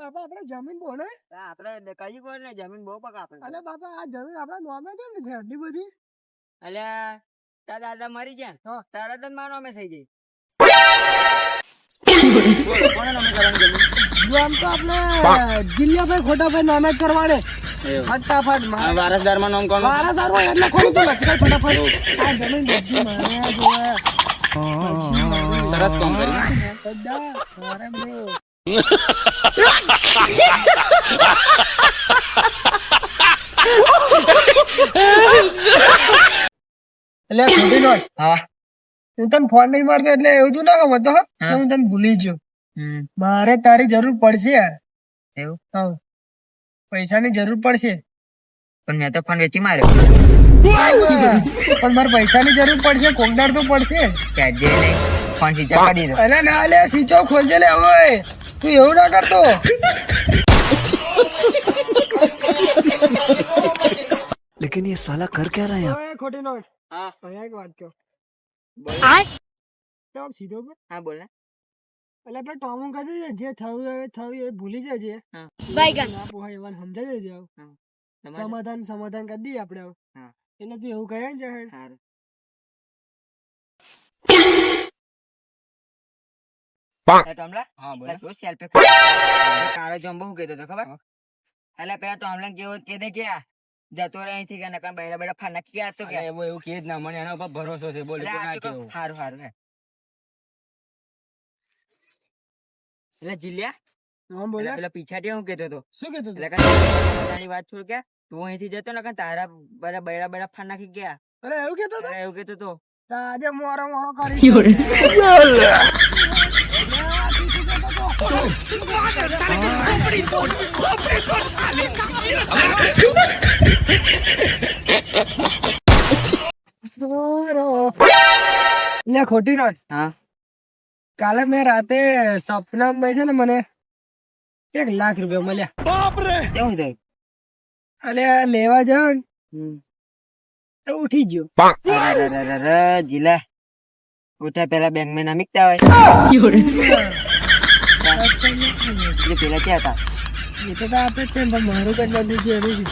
બાપા આપણે જમીન બોલે આપડે કઈ કોઈ ને જમીન બહુ પક આપે. અલે બાપા આ જમીન આપડા નોમે કેમ નથી આટલી બધી? અલ્યા તારા દાદા મરી ગયા તારા તો મારો અમે થઈ ગઈ. કોને નામે કરવાની જમીન? આમ તો આપણે જિલ્લાભાઈ ખોટાભાઈ નામે કરવાને ફટાફટ વારસદાર માં નામ કોણ? વારસદાર માં એટલે ખોટું તો લક્ષ ફટાફટ આ જમીન બધી મારે જોવા. સરસ કામ કરી. એટલે ખોટી નોટ. હા હું તને ફોન નહીં મારતો એટલે એવું તું ના ગમે તો હું તને ભૂલી ગયો. મારે તારી જરૂર પડશે યાર. એવું? હા પૈસાની જરૂર પડશે. પણ મેં તો ફોન વેચી માર્યો. પણ મારે પૈસાની જરૂર પડશે કોકદાર તો પડશે. ફોન સ્વિચ ઓફ કરી દો. અરે ના લે સ્વિચ ઓફ ખોલજે લે હવે તું એવું ના કરતો. लेकिन ये साला कर क्या रहा है यहाँ? ઓય ખોટી નોટ. હા અહીંયા એક વાત કહો. ચાલ સીધો પર. હા બોલ ને. એટલે આપણે ટોમું કહી દઈએ જે થયું એ થયું એ ભૂલી જજે. હા ના પોહાય એવાને સમજાઈ દેજે. સમાધાન કરી દઈએ આપણે હવે. હા એટલે તું એવું કહે ને જાહેર. સારું. કારો જમ્બો શું કહેતો હતો ખબર? એટલે પેલા ટોમલન કેવો કે દે કે જતો રહે અહીંથી કે નકર બેડા બેડા ફાન નાખી ગયા તો કે એવું કે જ ના મને એના ઉપર ભરોસો છે બોલ ના કેવું. સારું સારું હે. એટલે જીલ્યા હા બોલે. પેલા પીછાટી શું કહેતો હતો? શું કીધું તું? એટલે તારી વાત છોડ કે તું અહીંથી જતો ને તારા બરા બેડા બેડા ફાન નાખી ગયા. અરે એવું કેતો તો? એવું કહેતો હતો. આજે મોરો કરી ખોટી નોટ. હા કાલે મેં રાતે સપનામાં છે ને મને 1 લાખ રૂપિયા મળ્યા. કેવું થયું? અને લેવા જાવ ને તો ઉઠી ગયો. જીલા ઉઠા પેલા બેંક માં ના મીકતા હોય પેલા ક્યાં હતા? એ તો આપણે મારું કઈ નથી.